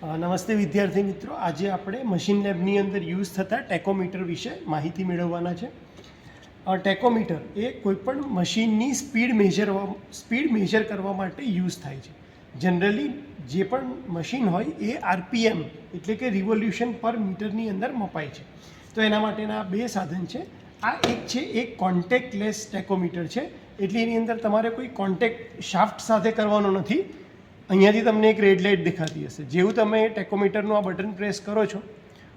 નમસ્તે વિદ્યાર્થી મિત્રો, આજે આપણે મશીન લેબની અંદર યુઝ થતા ટેકોમીટર વિશે માહિતી મેળવવાના છે. ટેકોમીટર એ કોઈપણ મશીનની સ્પીડ મેજર કરવા માટે યુઝ થાય છે. જનરલી જે પણ મશીન હોય એ આરપીએમ એટલે કે રિવોલ્યુશન પર મીટરની અંદર મપાય છે. તો એના માટેના બે સાધન છે. આ એક કોન્ટેક્ટલેસ ટેકોમીટર છે, એટલે એની અંદર તમારે કોઈ કોન્ટેક્ટ શાફ્ટ સાથે કરવાનો નથી. અહીંયાથી તમને એક રેડ લાઇટ દેખાતી હશે. જેવું તમે ટેકોમીટરનું આ બટન પ્રેસ કરો છો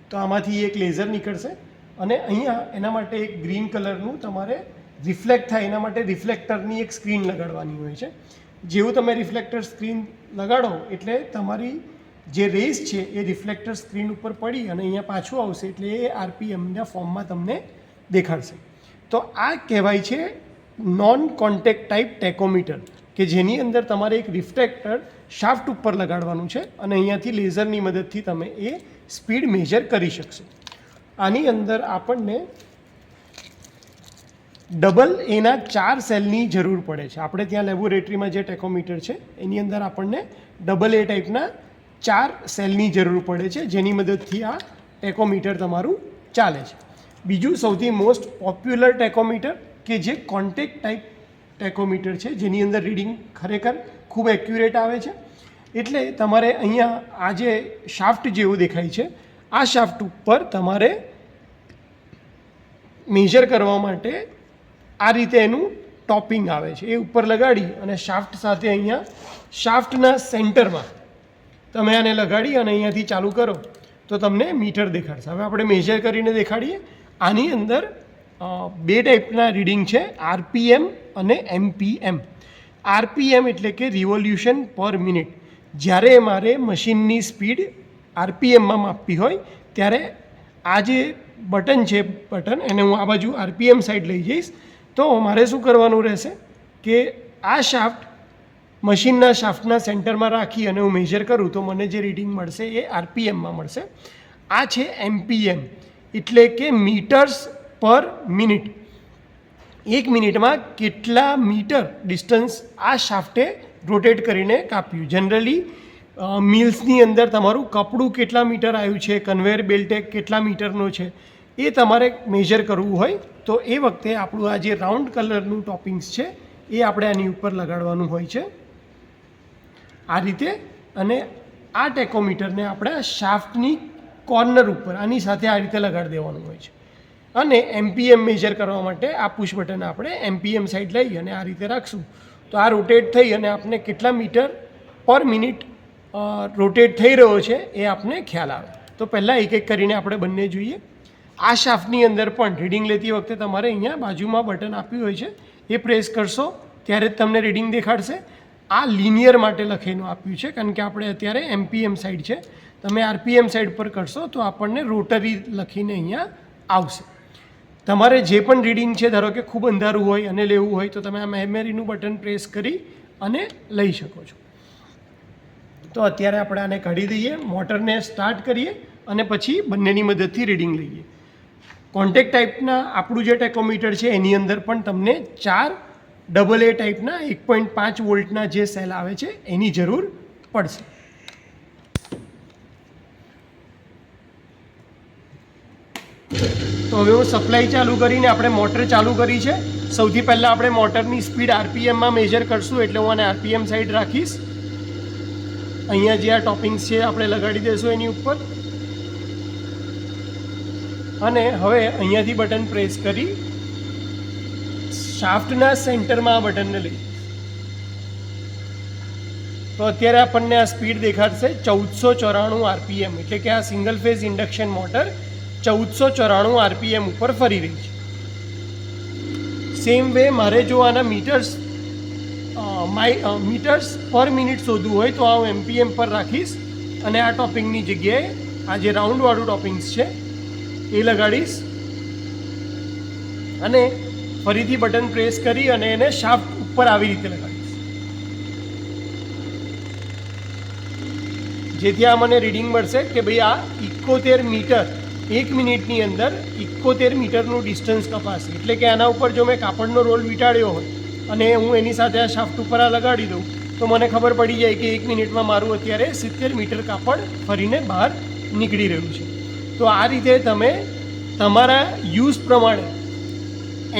તો આમાંથી એક લેઝર નીકળશે અને અહીંયા એના માટે એક ગ્રીન કલરનું તમારે રિફ્લેક્ટ થાય એના માટે રિફ્લેક્ટરની એક સ્ક્રીન લગાડવાની હોય છે. જેવું તમે રિફ્લેક્ટર સ્ક્રીન લગાડો એટલે તમારી જે રેસ છે એ રિફ્લેક્ટર સ્ક્રીન ઉપર પડી અને અહીંયા પાછું આવશે, એટલે એ આરપીએમના ફોર્મમાં તમને દેખાડશે. તો આ કહેવાય છે નોન કોન્ટેક્ટ ટાઈપ ટેકોમીટર, કે જેની અંદર તમારે એક રિફ્લેક્ટર શાફ્ટ ઉપર લગાડવાનું છે અને અહીંયાથી લેઝરની મદદથી તમે એ સ્પીડ મેજર કરી શકશો. આની અંદર આપણને ડબલ એના 4 સેલની જરૂર પડે છે. આપણે ત્યાં લેબોરેટરીમાં જે ટેકોમીટર છે એની અંદર આપણને ડબલ એ ટાઈપના 4 સેલની જરૂર પડે છે, જેની મદદથી આ ટેકોમીટર તમારું ચાલે છે. બીજું સૌથી મોસ્ટ પોપ્યુલર ટેકોમીટર કે જે કોન્ટેક્ટ ટાઈપ ટેકોમીટર છે, જેની અંદર રીડિંગ ખરેખર ખૂબ એક્યુરેટ આવે છે. એટલે તમારે અહીંયા આ જે શાફ્ટ જેવું દેખાય છે, આ શાફ્ટ ઉપર તમારે મેજર કરવા માટે આ રીતે એનું ટોપિંગ આવે છે. એ ઉપર લગાડી અને શાફ્ટ સાથે અહીંયા શાફ્ટના સેન્ટરમાં તમે આને લગાડી અને અહીંયાથી ચાલુ કરો તો તમને મીટર દેખાડશે. હવે આપણે મેજર કરીને દેખાડીએ. આની અંદર બે ટાઈપના રીડિંગ છે, આરપીએમ અને એમપીએમ. આરપીએમ એટલે કે રિવોલ્યુશન પર મિનિટ. જ્યારે મારે મશીનની સ્પીડ આરપીએમમાં માપવી હોય ત્યારે આ જે બટન છે એને હું આ બાજુ આરપીએમ સાઈડ લઈ જઈશ. તો મારે શું કરવાનું રહેશે કે આ શાફ્ટ મશીનના શાફ્ટના સેન્ટરમાં રાખી અને હું મેજર કરું તો મને જે રીડિંગ મળશે એ આરપીએમમાં મળશે. આ છે એમપીએમ એટલે કે મીટર્સ પર મિનિટ. 1 મિનિટમાં કેટલા મીટર ડિસ્ટન્સ આ શાફ્ટે રોટેટ કરીને કાપ્યું. જનરલી મિલ્સની અંદર તમારું કપડું કેટલા મીટર આવ્યું છે, કન્વેયર બેલ્ટ કેટલા મીટરનો છે, એ તમારે મેજર કરવું હોય તો એ વખતે આપણું આ જે રાઉન્ડ કલરનું ટોપિંગ્સ છે એ આપણે આની ઉપર લગાડવાનું હોય છે આ રીતે. અને આ ટેકોમીટરને આપણે શાફ્ટની કોર્નર ઉપર આની સાથે આ રીતે લગાડી દેવાનું હોય છે. અને એમપીએમ મેજર કરવા માટે આ પુશ બટન આપણે એમપીએમ સાઈડ લઈ અને આ રીતે રાખશું તો આ રોટેટ થઈ અને આપણે કેટલા મીટર પર મિનિટ રોટેટ થઈ રહ્યો છે એ આપને ખ્યાલ આવે. તો પહેલાં એક એક કરીને આપણે બંને જોઈએ. આ શાફ્ટની અંદર પણ રીડિંગ લેતી વખતે તમારે અહીંયા બાજુમાં બટન આપ્યું હોય છે, એ પ્રેસ કરશો ત્યારે જ તમને રીડિંગ દેખાડશે. આ લિનિયર માટે લખેલું આપ્યું છે કારણ કે આપણે અત્યારે એમપીએમ સાઈડ છે. તમે આરપીએમ સાઈડ પર કરશો તો આપણને રોટરી લખીને અહીંયા આવશે. તમારે જે પણ રીડિંગ છે, ધારો કે ખૂબ અંધારું હોય અને લેવું હોય તો તમે આ મેમરીનું બટન પ્રેસ કરી અને લઈ શકો છો. તો અત્યારે આપણે આને કાઢી દઈએ, મોટરને સ્ટાર્ટ કરીએ અને પછી બંનેની મદદથી રીડિંગ લઈએ. કોન્ટેક્ટ ટાઈપના આપણું જે ટેકોમીટર છે એની અંદર પણ તમને 4 ડબલ એ ટાઈપના 1.5 વોલ્ટના જે સેલ આવે છે એની જરૂર પડશે. તો હવે હું સપ્લાય ચાલુ કરીને આપણે મોટર ચાલુ કરી છે. સૌથી પહેલાં આપણે મોટરની સ્પીડ આરપીએમમાં મેજર કરશું, એટલે હું આને આરપીએમ સાઈડ રાખીશ. અહીંયા જે આ ટોપિંગ્સ છે આપણે લગાડી દઈશું એની ઉપર અને હવે અહીંયાથી બટન પ્રેસ કરી શાફ્ટના સેન્ટરમાં આ બટનને લઈ. તો અત્યારે આપણને આ સ્પીડ દેખાડશે 1494 આરપીએમ, એટલે કે આ single phase induction motor 1494 RPM ઉપર ફરી રહી છે. સેમ વે મારે જો આના મીટર્સ પર મિનિટ શોધવું હોય તો હું એમપીએમ પર રાખીશ અને આ ટોપિંગની જગ્યાએ આ જે રાઉન્ડવાળું ટોપિંગ્સ છે એ લગાડીશ અને ફરીથી બટન પ્રેસ કરી અને એને શાફ્ટ ઉપર આવી રીતે લગાડીશ, જેથી આ મને રીડિંગ મળશે કે ભાઈ આ 71 મીટર 1 મિનિટની અંદર 71 મીટરનું ડિસ્ટન્સ કપાશે. એટલે કે આના ઉપર જો મેં કાપડનો રોલ વીંટાળ્યો હોય અને હું એની સાથે આ શાફ્ટ ઉપર આ લગાડી દઉં તો તો મને ખબર પડી જાય કે 1 મિનિટમાં મારું અત્યારે 70 મીટર કાપડ ફરીને બહાર નીકળી રહ્યું છે. તો આ રીતે તમે તમારા યુઝ પ્રમાણે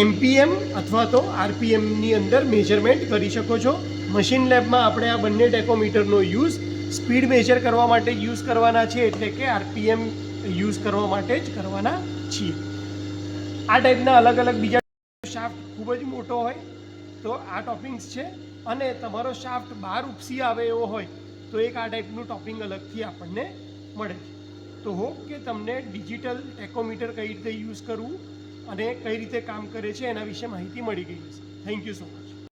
એમપીએમ અથવા તો આરપીએમની અંદર મેજરમેન્ટ કરી શકો છો. મશીન લેબમાં આપણે આ બંને ટેકોમીટરનો યુઝ સ્પીડ મેજર કરવા માટે યુઝ કરવાના છે, એટલે કે આરપીએમ યુઝ કરવા માટે જ કરવાના છીએ. આ ટાઈપના અલગ અલગ બીજા શાફ્ટ ખૂબ જ મોટો હોય તો આ ટોપિંગ્સ છે, અને તમારો શાફ્ટ બહાર ઉપસી આવે એવો હોય તો એક આ ટાઈપનું ટોપિંગ અલગથી આપણને મળે છે. તો હોપ કે તમને ડિજિટલ ટેકોમીટર કઈ રીતે યુઝ કરવું અને કઈ રીતે કામ કરે છે એના વિશે માહિતી મળી ગઈ હશે. Thank you so much.